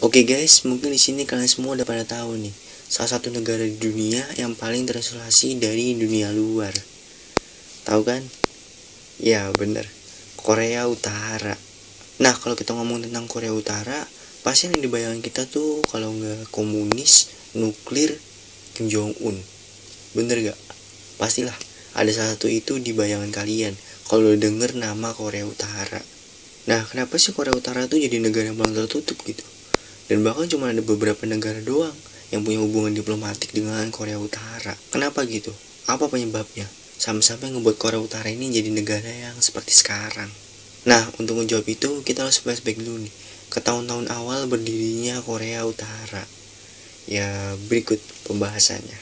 Oke guys, mungkin di sini kalian semua udah pada tahu nih, salah satu negara di dunia yang paling terisolasi dari dunia luar. Tahu kan? Ya bener, Korea Utara. Nah kalau kita ngomong tentang Korea Utara, pasti yang dibayangkan kita tuh kalau nggak komunis, nuklir, Kim Jong Un. Bener gak? Pastilah ada salah satu itu di bayangan kalian kalau denger nama Korea Utara. Nah kenapa sih Korea Utara tuh jadi negara yang paling tertutup gitu? Dan bahkan cuma ada beberapa negara doang yang punya hubungan diplomatik dengan Korea Utara. Kenapa gitu? Apa penyebabnya? Sampai-sampai ngebuat Korea Utara ini jadi negara yang seperti sekarang. Nah, untuk menjawab itu, kita harus flashback dulu nih ke tahun-tahun awal berdirinya Korea Utara. Ya, berikut pembahasannya.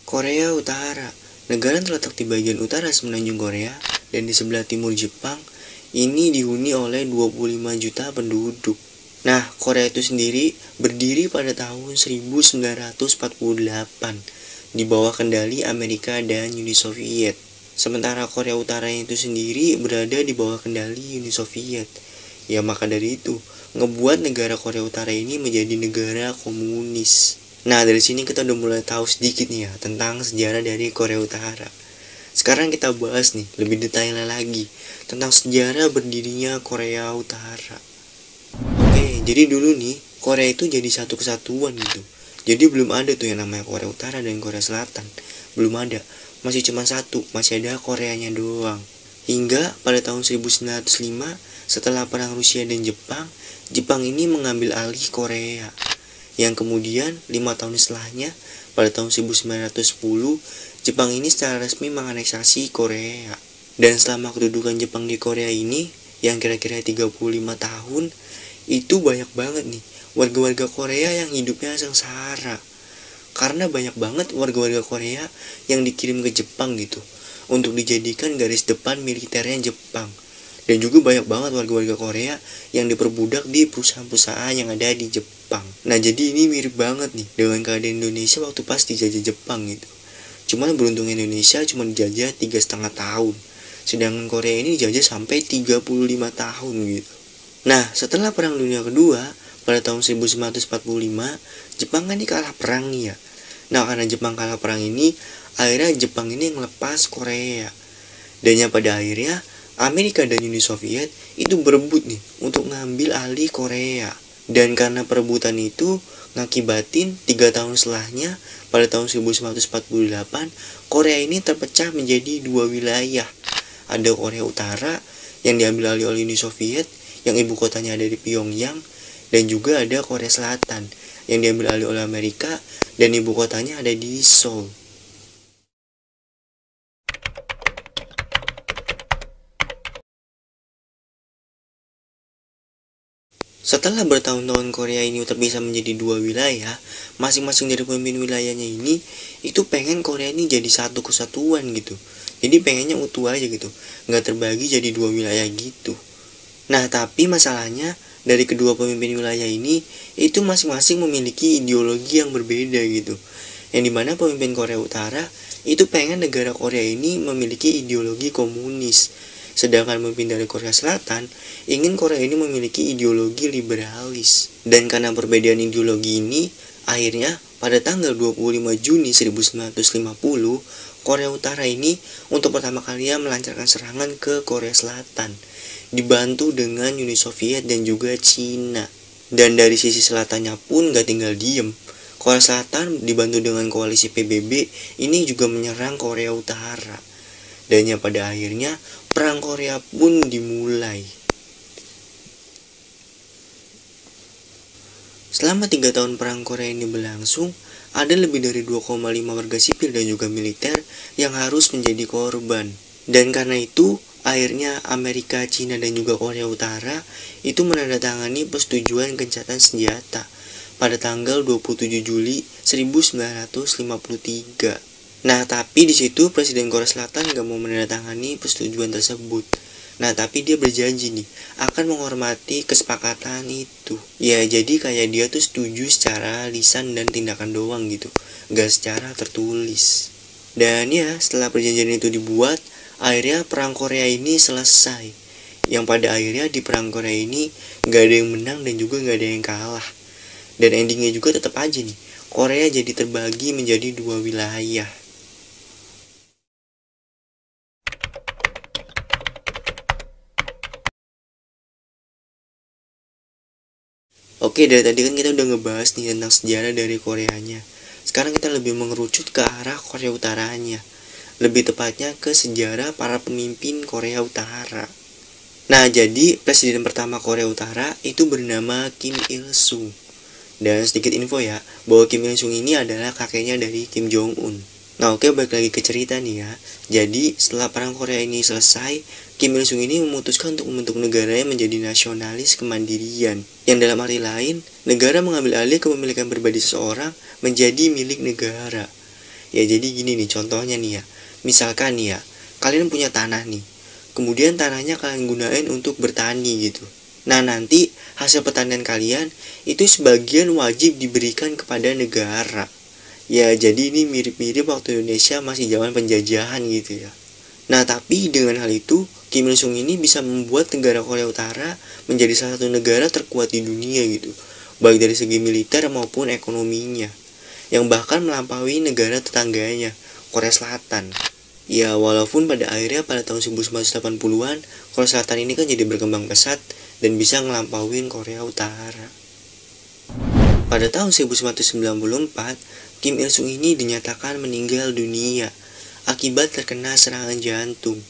Korea Utara, negara yang terletak di bagian utara semenanjung Korea dan di sebelah timur Jepang, ini dihuni oleh 25 juta penduduk. Nah, Korea itu sendiri berdiri pada tahun 1948 di bawah kendali Amerika dan Uni Soviet. Sementara Korea Utara itu sendiri berada di bawah kendali Uni Soviet. Ya maka dari itu, ngebuat negara Korea Utara ini menjadi negara komunis. Nah, dari sini kita udah mulai tahu sedikit nih ya tentang sejarah dari Korea Utara. Sekarang kita bahas nih lebih detailnya lagi tentang sejarah berdirinya Korea Utara. Oke, jadi dulu nih Korea itu jadi satu kesatuan gitu. Jadi belum ada tuh yang namanya Korea Utara dan Korea Selatan. Belum ada. Masih cuma satu, masih ada Koreanya doang. Hingga pada tahun 1905 setelah perang Rusia dan Jepang, Jepang ini mengambil alih Korea. Yang kemudian 5 tahun setelahnya, pada tahun 1910, Jepang ini secara resmi menganeksasi Korea. Dan selama kedudukan Jepang di Korea ini, yang kira-kira 35 tahun, itu banyak banget nih warga-warga Korea yang hidupnya sengsara. Karena banyak banget warga-warga Korea yang dikirim ke Jepang gitu, untuk dijadikan garis depan militernya Jepang. Dan juga banyak banget warga-warga Korea yang diperbudak di perusahaan-perusahaan yang ada di Jepang. Nah jadi ini mirip banget nih dengan keadaan Indonesia waktu pas dijajah Jepang gitu. Cuman beruntung Indonesia cuma dijajah 3,5 tahun. Sedangkan Korea ini dijajah sampai 35 tahun gitu. Nah setelah Perang Dunia Kedua pada tahun 1945, Jepang kan ini kalah perang nih ya. Nah karena Jepang kalah perang ini, akhirnya Jepang ini ngelepas Korea. Dan yang pada akhirnya Amerika dan Uni Soviet itu berebut nih untuk ngambil alih Korea. Dan karena perebutan itu ngakibatin 3 tahun setelahnya pada tahun 1948 Korea ini terpecah menjadi 2 wilayah. Ada Korea Utara yang diambil alih oleh Uni Soviet yang ibu kotanya ada di Pyongyang, dan juga ada Korea Selatan yang diambil alih oleh Amerika dan ibu kotanya ada di Seoul. Setelah bertahun-tahun Korea ini terpisah menjadi 2 wilayah, masing-masing dari pemimpin wilayahnya ini itu pengen Korea ini jadi satu kesatuan gitu. Jadi pengennya utuh aja gitu, nggak terbagi jadi 2 wilayah gitu. Nah tapi masalahnya dari kedua pemimpin wilayah ini itu masing-masing memiliki ideologi yang berbeda gitu. Yang dimana pemimpin Korea Utara itu pengen negara Korea ini memiliki ideologi komunis. Sedangkan pemimpin dari Korea Selatan ingin Korea ini memiliki ideologi liberalis. Dan karena perbedaan ideologi ini, akhirnya pada tanggal 25 Juni 1950, Korea Utara ini untuk pertama kalinya melancarkan serangan ke Korea Selatan, dibantu dengan Uni Soviet dan juga Cina. Dan dari sisi selatannya pun gak tinggal diem. Korea Selatan dibantu dengan koalisi PBB ini juga menyerang Korea Utara. Dan yang pada akhirnya Perang Korea pun dimulai. Selama 3 tahun Perang Korea ini berlangsung, ada lebih dari 2,5 warga sipil dan juga militer yang harus menjadi korban. Dan karena itu, akhirnya Amerika, Cina, dan juga Korea Utara itu menandatangani persetujuan gencatan senjata pada tanggal 27 Juli 1953. Nah, tapi di situ Presiden Korea Selatan gak mau menandatangani persetujuan tersebut. Nah, tapi dia berjanji nih akan menghormati kesepakatan itu. Ya, jadi kayak dia tuh setuju secara lisan dan tindakan doang gitu, gak secara tertulis. Dan ya, setelah perjanjian itu dibuat, akhirnya perang Korea ini selesai. Yang pada akhirnya di perang Korea ini nggak ada yang menang dan juga nggak ada yang kalah. Dan endingnya juga tetap aja nih, Korea jadi terbagi menjadi dua wilayah. Oke, dari tadi kan kita udah ngebahas nih tentang sejarah dari Koreanya. Sekarang kita lebih mengerucut ke arah Korea Utaranya. Lebih tepatnya ke sejarah para pemimpin Korea Utara. Nah, jadi presiden pertama Korea Utara itu bernama Kim Il Sung. Dan sedikit info ya, bahwa Kim Il Sung ini adalah kakeknya dari Kim Jong Un. Nah, oke, balik lagi ke cerita nih ya. Jadi, setelah perang Korea ini selesai, Kim Il Sung ini memutuskan untuk membentuk negaranya menjadi nasionalis kemandirian. Yang dalam arti lain, negara mengambil alih kepemilikan pribadi seseorang menjadi milik negara. Ya, jadi gini nih contohnya nih ya. Misalkan nih ya, kalian punya tanah nih. Kemudian tanahnya kalian gunain untuk bertani gitu. Nah, nanti hasil pertanian kalian itu sebagian wajib diberikan kepada negara. Ya, jadi ini mirip-mirip waktu Indonesia masih zaman penjajahan gitu ya. Nah, tapi dengan hal itu, Kim Il Sung ini bisa membuat negara Korea Utara menjadi salah satu negara terkuat di dunia gitu. Baik dari segi militer maupun ekonominya. Yang bahkan melampaui negara tetangganya, Korea Selatan. Ya, walaupun pada akhirnya pada tahun 1980-an, Korea Selatan ini kan jadi berkembang pesat dan bisa ngelampauin Korea Utara. Pada tahun 1994, Kim Il Sung ini dinyatakan meninggal dunia akibat terkena serangan jantung.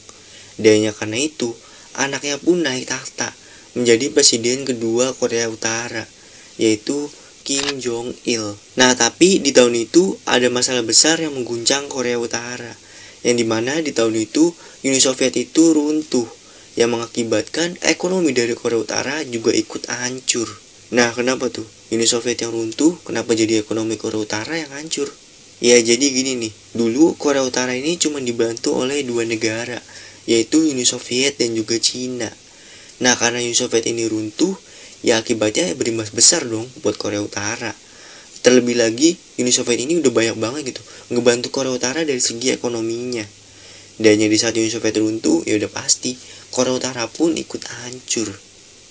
Dan karena itu, anaknya pun naik takhta menjadi presiden kedua Korea Utara, yaitu Kim Jong Il. Nah, tapi di tahun itu ada masalah besar yang mengguncang Korea Utara, yang dimana di tahun itu Uni Soviet itu runtuh, yang mengakibatkan ekonomi dari Korea Utara juga ikut hancur. Nah, kenapa tuh? Uni Soviet yang runtuh, kenapa jadi ekonomi Korea Utara yang hancur? Ya, jadi gini nih, dulu Korea Utara ini cuma dibantu oleh dua negara, yaitu Uni Soviet dan juga Cina. Nah, karena Uni Soviet ini runtuh, ya akibatnya berimbas besar dong buat Korea Utara. Terlebih lagi, Uni Soviet ini udah banyak banget gitu ngebantu Korea Utara dari segi ekonominya. Dan yang di saat Uni Soviet runtuh, ya udah pasti Korea Utara pun ikut hancur.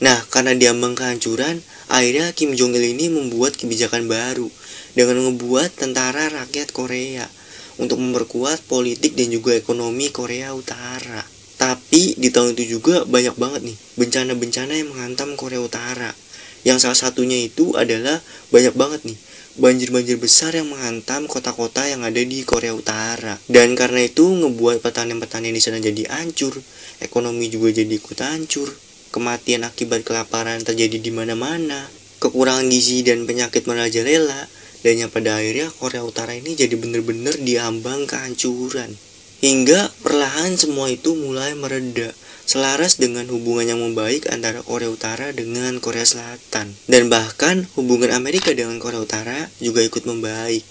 Nah, karena diambang kehancuran, akhirnya Kim Jong Il ini membuat kebijakan baru dengan membuat tentara rakyat Korea untuk memperkuat politik dan juga ekonomi Korea Utara. Tapi di tahun itu juga banyak banget nih bencana-bencana yang menghantam Korea Utara. Yang salah satunya itu adalah banyak banget nih banjir-banjir besar yang menghantam kota-kota yang ada di Korea Utara. Dan karena itu ngebuat petani-petani di sana jadi hancur, ekonomi juga jadi ikut hancur. Kematian akibat kelaparan terjadi di mana-mana, kekurangan gizi dan penyakit merajalela, dan yang pada akhirnya Korea Utara ini jadi bener-bener diambang kehancuran. Hingga perlahan semua itu mulai mereda, selaras dengan hubungan yang membaik antara Korea Utara dengan Korea Selatan. Dan bahkan hubungan Amerika dengan Korea Utara juga ikut membaik,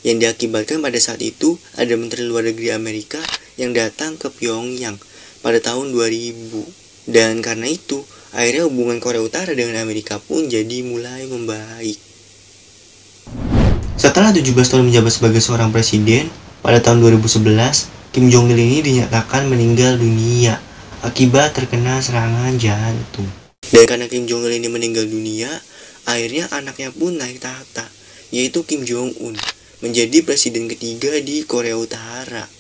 yang diakibatkan pada saat itu ada Menteri Luar Negeri Amerika yang datang ke Pyongyang pada tahun 2000. Dan karena itu, akhirnya hubungan Korea Utara dengan Amerika pun jadi mulai membaik. Setelah 17 tahun menjabat sebagai seorang presiden, pada tahun 2011, Kim Jong Il ini dinyatakan meninggal dunia akibat terkena serangan jantung. Dan karena Kim Jong Il ini meninggal dunia, akhirnya anaknya pun naik tahta, yaitu Kim Jong Un, menjadi presiden ketiga di Korea Utara.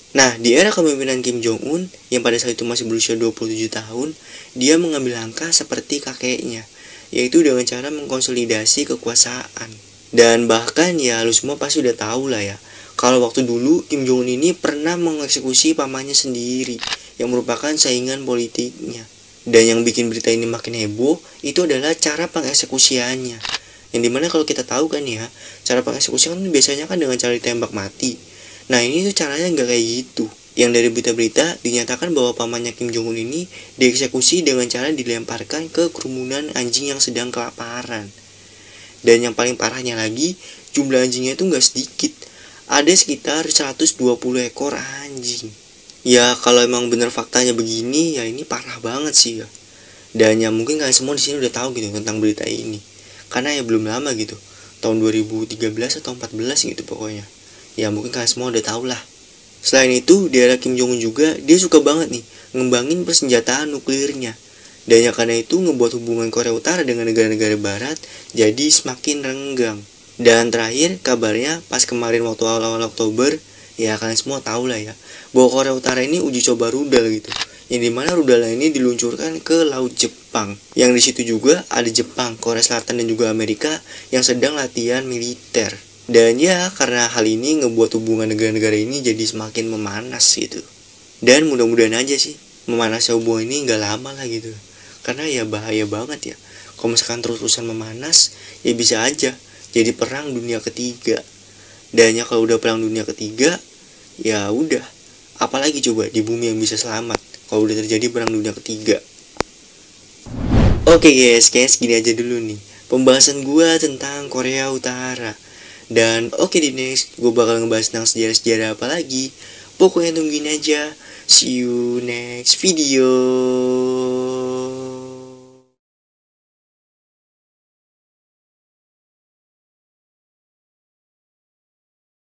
Nah, di era kepemimpinan Kim Jong Un, yang pada saat itu masih berusia 27 tahun, dia mengambil langkah seperti kakeknya, yaitu dengan cara mengkonsolidasi kekuasaan. Dan bahkan ya lu semua pasti udah tahu lah ya, kalau waktu dulu Kim Jong Un ini pernah mengeksekusi pamannya sendiri, yang merupakan saingan politiknya. Dan yang bikin berita ini makin heboh, itu adalah cara pengeksekusiannya. Yang dimana kalau kita tahu kan ya, cara pengeksekusian biasanya kan dengan cara ditembak mati. Nah, ini tuh caranya nggak kayak gitu. Yang dari berita-berita dinyatakan bahwa pamannya Kim Jong Un ini dieksekusi dengan cara dilemparkan ke kerumunan anjing yang sedang kelaparan. Dan yang paling parahnya lagi, jumlah anjingnya itu nggak sedikit. Ada sekitar 120 ekor anjing. Ya, kalau emang bener faktanya begini, ya ini parah banget sih ya. Dan ya mungkin kalian semua di sini udah tahu gitu tentang berita ini. Karena ya belum lama gitu. Tahun 2013 atau 14 gitu pokoknya. Ya mungkin kalian semua udah tahu lah. Selain itu, di era Kim Jong Un juga, dia suka banget nih ngembangin persenjataan nuklirnya. Dan ya karena itu ngebuat hubungan Korea Utara dengan negara-negara barat jadi semakin renggang. Dan terakhir, kabarnya pas kemarin waktu awal-awal Oktober, ya kalian semua tahu lah ya, bahwa Korea Utara ini uji coba rudal gitu. Yang dimana rudal ini diluncurkan ke Laut Jepang. Yang di situ juga ada Jepang, Korea Selatan dan juga Amerika yang sedang latihan militer. Dan ya karena hal ini ngebuat hubungan negara-negara ini jadi semakin memanas gitu. Dan mudah-mudahan aja sih memanasnya hubungan ini nggak lama lah gitu. Karena ya bahaya banget ya. Kalau misalkan terus-terusan memanas, ya bisa aja jadi perang dunia ketiga. Dan ya kalau udah perang dunia ketiga, ya udah. Apalagi coba di bumi yang bisa selamat kalau udah terjadi perang dunia ketiga. Oke guys, kayaknya segini aja dulu nih pembahasan gue tentang Korea Utara. Dan oke di next, gue bakal ngebahas tentang sejarah-sejarah apa lagi. Pokoknya tungguin aja. See you next video.